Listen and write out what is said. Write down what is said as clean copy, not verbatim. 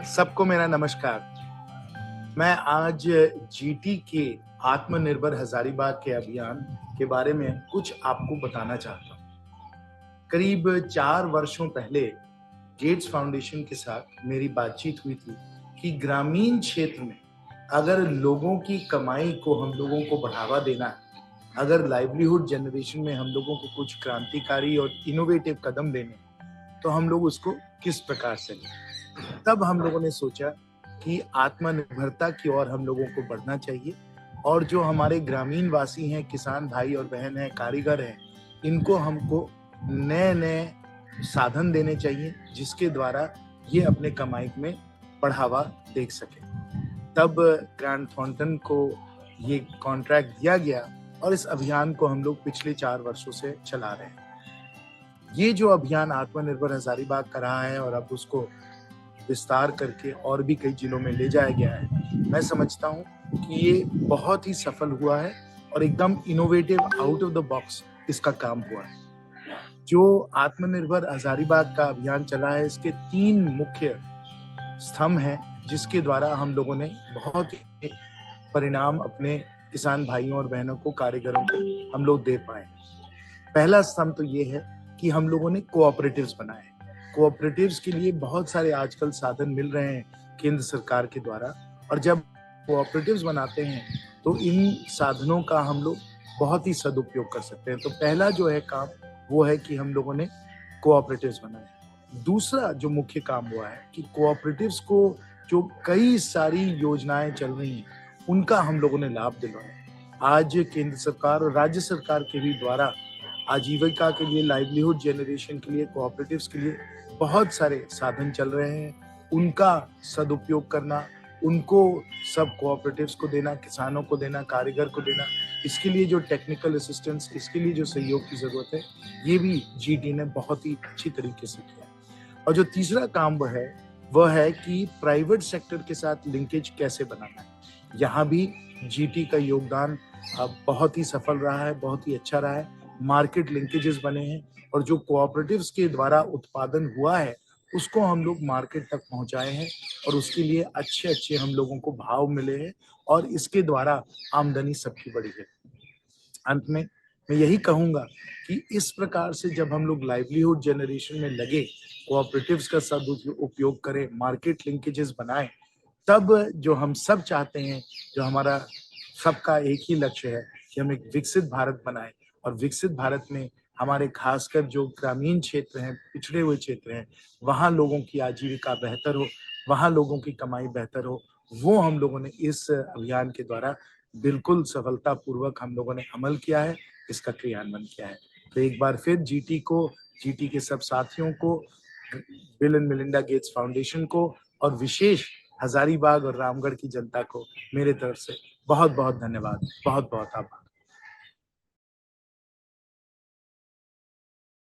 सबको मेरा नमस्कार। मैं आज जीटी के आत्मनिर्भर हजारीबाग के अभियान के बारे में कुछ आपको बताना चाहता हूँ। करीब 4 वर्षों पहले गेट्स फाउंडेशन के साथ मेरी बातचीत हुई थी कि ग्रामीण क्षेत्र में अगर लोगों की कमाई को हम लोगों को बढ़ावा देना है, अगर लाइवलीहुड जनरेशन में हम लोगों को कुछ क्रांतिकारी और इनोवेटिव कदम लेने हैं, तो हम लोग उसको किस प्रकार से लें। तब हम लोगों ने सोचा कि आत्मनिर्भरता की ओर हम लोगों को बढ़ना चाहिए और जो हमारे ग्रामीण वासी हैं, किसान भाई और बहन हैं, कारीगर हैं, इनको हमको नए-नए साधन देने चाहिए जिसके द्वारा ये अपने कमाई में बढ़ावा दे सकें। तब ग्रांट थॉर्नटन को ये कॉन्ट्रैक्ट दिया गया और इस अभियान को हम लोग पिछले 4 वर्षों से चला रहे हैं। ये जो अभियान आत्मनिर्भर हजारीबाग का रहा है और अब उसको विस्तार करके और भी कई जिलों में ले जाया गया है, मैं समझता हूँ कि ये बहुत ही सफल हुआ है और एकदम innovative out of the box इसका काम हुआ है। जो आत्मनिर्भर हजारीबाग का अभियान चला है, इसके 3 मुख्य स्तंभ हैं जिसके द्वारा हम लोगों ने बहुत ही परिणाम अपने किसान भाइयों और बहनों को, कारीगरों को हम लोग दे पाए। पहला स्तंभ तो ये है कि हम लोगों ने कोऑपरेटिव्स बनाए। कोऑपरेटिव्स के लिए बहुत सारे आजकल साधन मिल रहे हैं केंद्र सरकार के द्वारा, और जब कोऑपरेटिव्स बनाते हैं तो इन साधनों का हम लोग बहुत ही सदुपयोग कर सकते हैं। तो पहला जो है काम वो है कि हम लोगों ने कोऑपरेटिव्स बनाए। दूसरा जो मुख्य काम हुआ है कि कोऑपरेटिव्स को जो कई सारी योजनाएं चल रही हैं उनका हम लोगों ने लाभ दिलवाया। आज केंद्र सरकार और राज्य सरकार के भी द्वारा आजीविका के लिए, लाइवलीहुड जनरेशन के लिए, कोऑपरेटिव्स के लिए बहुत सारे साधन चल रहे हैं। उनका सदुपयोग करना, उनको सब कोऑपरेटिव्स को देना, किसानों को देना, कारीगर को देना, इसके लिए जो टेक्निकल असिस्टेंस, इसके लिए जो सहयोग की जरूरत है, ये भी जीटी ने बहुत ही अच्छी तरीके से किया। और जो तीसरा काम वह है कि प्राइवेट सेक्टर के साथ लिंकेज कैसे बनाना है। यहाँ भी जीटी का योगदान बहुत ही सफल रहा है, बहुत ही अच्छा रहा है। मार्केट लिंकेजेस बने हैं और जो कोऑपरेटिव्स के द्वारा उत्पादन हुआ है उसको हम लोग मार्केट तक पहुंचाए हैं और उसके लिए अच्छे हम लोगों को भाव मिले हैं और इसके द्वारा आमदनी सबकी बढ़ी है। अंत में मैं यही कहूंगा कि इस प्रकार से जब हम लोग लाइवलीहुड जनरेशन में लगे, कोऑपरेटिव्स का सदुपयोग करें, मार्केट लिंकेजेस बनाएं, तब जो हम सब चाहते हैं, जो हमारा सबका एक ही लक्ष्य है कि हम एक विकसित भारत बनाएं और विकसित भारत में हमारे खासकर जो ग्रामीण क्षेत्र हैं, पिछड़े हुए क्षेत्र हैं, वहाँ लोगों की आजीविका बेहतर हो, वहाँ लोगों की कमाई बेहतर हो, वो हम लोगों ने इस अभियान के द्वारा बिल्कुल सफलतापूर्वक हम लोगों ने अमल किया है, इसका क्रियान्वयन किया है। तो एक बार फिर जीटी के सब साथियों को, bill and Melinda Gates foundation को और विशेष हजारीबाग और रामगढ़ की जनता को मेरे तरफ से बहुत-बहुत धन्यवाद, बहुत-बहुत आभार।